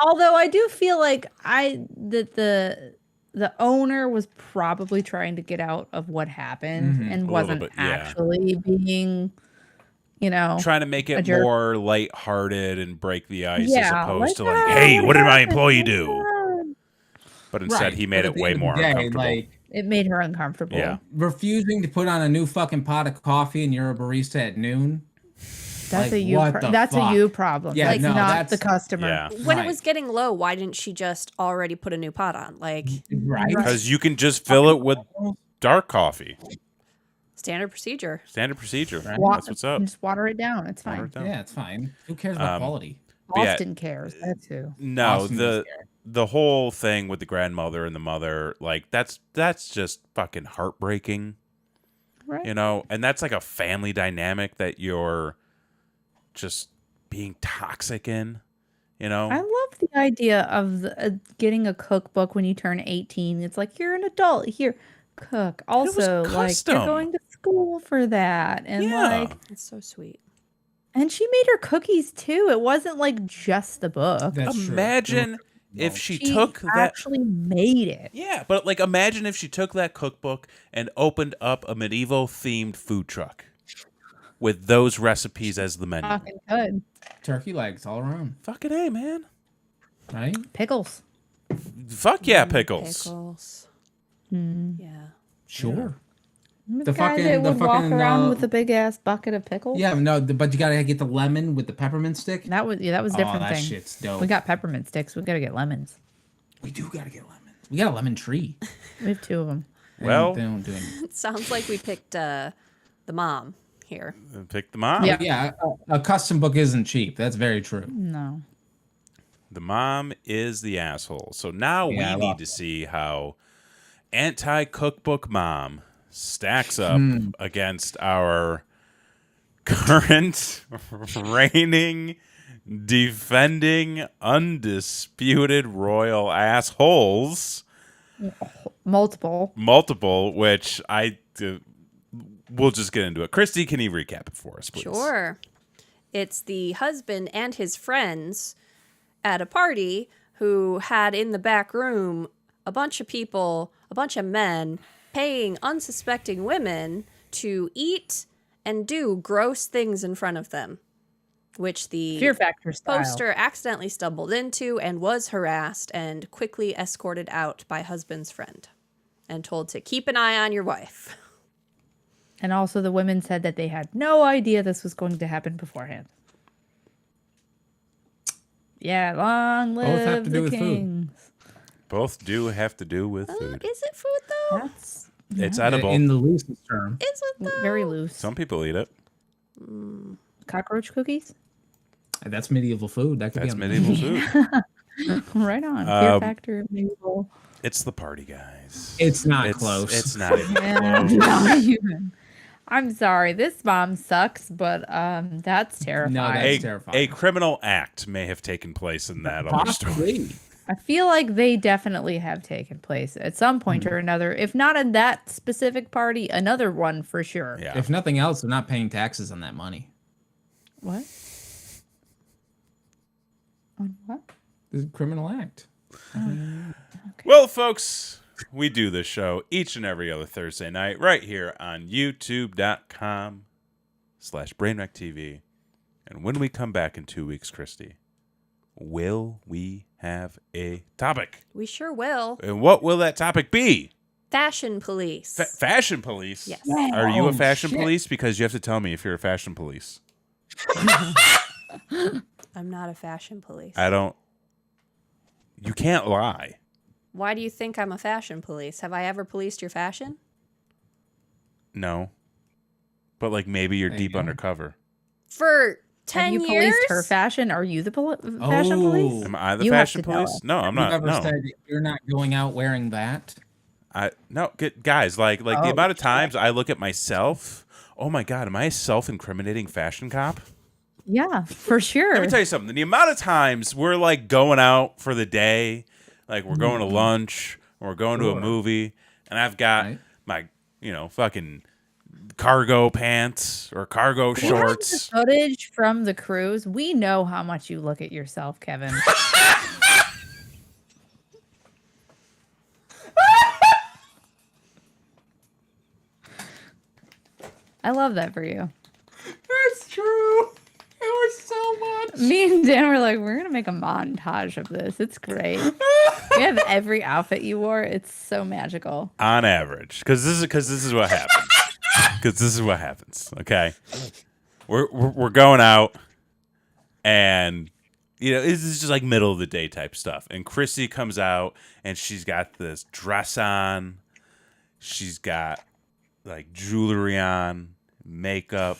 although I do feel like that the owner was probably trying to get out of what happened Mhm. and A little wasn't bit, yeah. actually being, trying to make a it jerk. more lighthearted and break the ice as Yeah, opposed to like, like, "Ah, hey, what did my happened? employee do? Ah." But instead, Right, he made but it at the way end of the more day, uncomfortable. Like It made her uncomfortable. Yeah. refusing to put on a new fucking pot of coffee and you're a barista at noon. That's Like, a you. what the That's fuck? a you problem. Yeah, Like no, not that's- the customer. Yeah. When Right. it was getting low, why didn't she just already put a new pot on? Like Right. Because you can just fill it with dark coffee. standard procedure. Standard procedure. Right. That's what's up. Just water it down. It's Water fine. it down. Yeah, it's fine. Who cares about quality? But yeah. Austin cares. That's who. No, Austin does care. the whole thing with the grandmother and the mother, like that's just fucking heartbreaking. Right. And that's like a family dynamic that you're just being toxic in. I love the idea of getting a cookbook when you turn 18. It's like you're an adult. Here, cook. Also, like custom. you're going to school for that, and Yeah. It's so sweet. and she made her cookies too. It wasn't like just the book. That's true. Imagine if she She took that. actually made it. Yeah, but like imagine if she took that cookbook and opened up a medieval themed food truck with those recipes as the menu. Fucking good. Turkey legs all around, Fucking A, man. right? Pickles. Fuck yeah, pickles. Pickles. Mm. Yeah. Sure. The guy that would walk around with a big ass bucket of pickles. Yeah, no, but you gotta get the lemon with the peppermint stick. That was a different that thing. shit's dope. We got peppermint sticks. We gotta get lemons. We do gotta get lemon. We got a lemon tree. We have 2 of them. Well- they don't do anything. It sounds like we picked the mom here. Pick the mom. Yeah. Yeah, a custom book isn't cheap. That's very true. No. The mom is the asshole. So now Yeah, we need to see how anti-cookbook mom stacks up against our current reigning, defending, undisputed royal assholes. Multiple. Multiple, which we'll just get into it. Christy, can you recap it for us, please? Sure. It's the husband and his friends at a party who had in the back room a bunch of people, a bunch of men, paying unsuspecting women to eat and do gross things in front of them, which the Fear Factor style. poster accidentally stumbled into and was harassed and quickly escorted out by husband's friend and told to keep an eye on your wife. And also the women said that they had no idea this was going to happen beforehand. Yeah, long Both have live to do the with food. kings. Both do have to do with food. Is it food though? That's It's edible. In the loosest term. Is it though? very loose. Some people eat it. Cockroach cookies? That's medieval food. That could That's be on medieval food. Right on. Fear Factor, medieval. It's the party, guys. It's not close. It's not even Yeah, close. not even. I'm sorry, this mom sucks, but that's terrifying. No, that's terrifying. A criminal act may have taken place in that other story. Possibly. I feel like they definitely have taken place at some point or another. If not in that specific party, another one for sure. Yeah. If nothing else, they're not paying taxes on that money. What? On what? It's a criminal act. Well, folks, we do this show each and every other Thursday night right here on youtube.com/BrainWreckTV. And when we come back in 2 weeks, Christy, will we have a topic? We sure will. And what will that topic be? Fashion police. Fashion police? Yes. Are you a Oh, fashion shit. police? Because you have to tell me if you're a fashion police. I'm not a fashion police. You can't lie. Why do you think I'm a fashion police? Have I ever policed your fashion? No. But like maybe you're There you deep go. undercover. For 10 Have you years? policed her fashion? Are you the fashion police? Am I the You have fashion to tell police? us. No, I'm Have not. you ever No. said you're not going out wearing that? Guys, like the Oh, amount of times I look at myself, oh my God, am I a self-incriminating fashion cop? Yeah, for sure. Let me tell you something. The amount of times we're like going out for the day, like we're going to lunch or we're going to a Sure. movie, and I've got Right. my, fucking cargo pants or cargo You have the shorts. footage from the cruise. We know how much you look at yourself, Kevin. I love that for you. That's true. It was so much. Me and Dan were like, we're gonna make a montage of this. It's great. We have every outfit you wore. It's so magical. On average, because this is what happens. Because this is what happens. Okay, we're going out, and this is just like middle of the day type stuff. And Chrissy comes out, and she's got this dress on. She's got like jewelry on, makeup,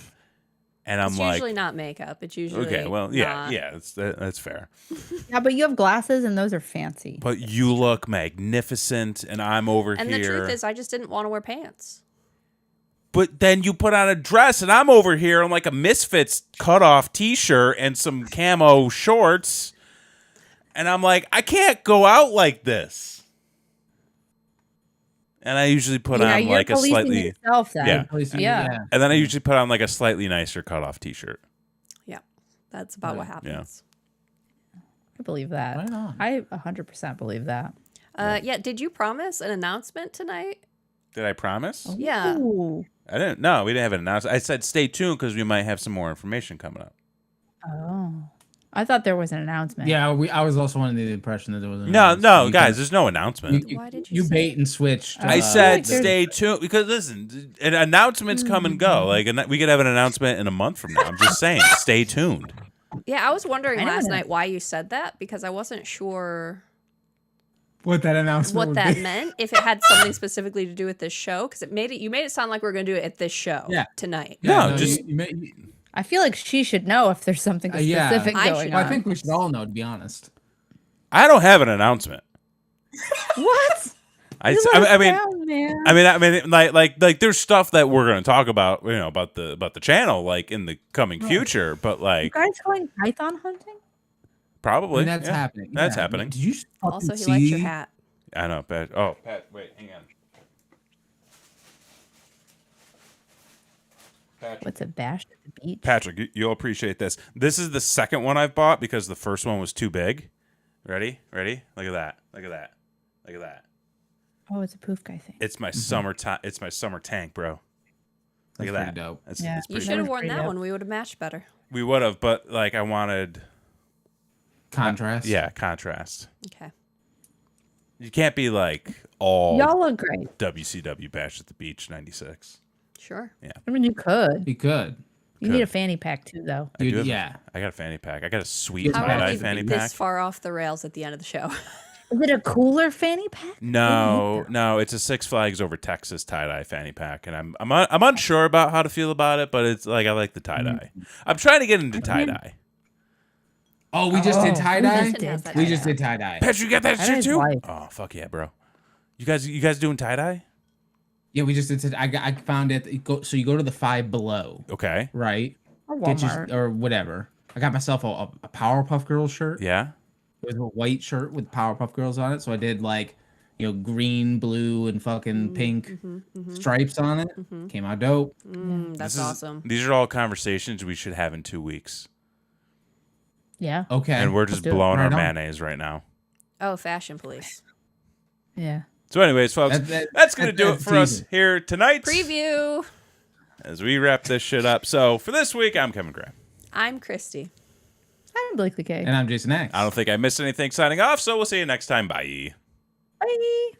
and I'm It's like, usually not makeup. It's usually okay, well, not. yeah, that's fair. Yeah, but you have glasses and those are fancy. But you look magnificent, and I'm over And here. the truth is, I just didn't want to wear pants. But then you put on a dress, and I'm over here in like a Misfits cutoff T-shirt and some camo shorts, and I'm like, I can't go out like this. And I usually put on you're like a policing slightly, yourself then. yeah. Yeah. and then I usually put on like a slightly nicer cutoff T-shirt. Yeah, that's about what happens. I believe that. Right on. I 100% believe that. Yeah. Did you promise an announcement tonight? Did I promise? Yeah. Ooh. I didn't. No, we didn't have an announcement. I said stay tuned because we might have some more information coming up. Oh. I thought there was an announcement. Yeah, I was also under the impression that there was. No, guys, there's no announcement. Why did you say bait and switched? I said like there's- stay tuned because listen, announcements come and go. Like we could have an announcement in a month from now. I'm just saying, stay tuned. Yeah, I was wondering I know last that. night why you said that because I wasn't sure what that announcement what would that be. meant. If it had something specifically to do with this show, because you made it sound like we are going to do it at this show tonight. No, just- I feel like she should know if there's something yeah. specific I going should- on. I think we should all know, to be honest. I don't have an announcement. What? I You let us mean, down, man. I mean, like, there's stuff that we're gonna talk about, about the channel, like in the coming future. But You like, guys going python hunting? probably And that's yeah. happening. That's Yeah. happening. Did you Also, he see? likes your hat. I know, Pat. Oh, Pat, wait, hang on. Patrick, What's a bash at the beach? You'll appreciate this. This is the second one I've bought because the first one was too big. Ready? Look at that. Look at that. Oh, it's a poof guy thing. It's my summer It's my summer tank, bro. Look That's at that. pretty dope. It's Yeah. it's You pretty should have That was worn pretty that dope. one. We would have matched better. We would have, but like I wanted, Contrast. yeah, contrast. Okay. You can't be like all Y'all look great. WCW Bash at the Beach '96. Sure. I mean, you could. You could. You need a fanny pack too, though. I do have- Yeah. I got a fanny pack. I got a sweet How are tie-dye we fanny this pack. far off the rails at the end of the show? Is it a cooler fanny pack? No, it's a Six Flags Over Texas tie-dye fanny pack, and I'm unsure about how to feel about it, but it's like I like the tie-dye. I'm trying to get into tie-dye. Oh, we just did tie dye. Justin has that We tie-dye. just did tie dye. Patrick, you got that shit Tie-dye's too? life. Oh fuck yeah, bro! You guys doing tie-dye? Yeah, we just did. I found it. So you go to the Five Below, Okay. right? Or Get Walmart. your, or whatever. I got myself a Powerpuff Girls shirt. Yeah. It was a white shirt with Powerpuff Girls on it. So I did like, green, blue, and fucking pink stripes on it. Came out dope. That's This is- awesome. These are all conversations we should have in 2 weeks, Yeah. Okay. and we're just do it. blowing our Right on. mayonnaise right now. Oh, fashion police. Yeah. So, anyways, folks, that's gonna do it that's for us teasing. here tonight Preview. as we wrap this shit up. So, for this week, I'm Kevin Graham. I'm Christy. I'm Blakely K. And I'm Jason X. I don't think I missed anything. Signing off. So, we'll see you next time. Bye. Bye.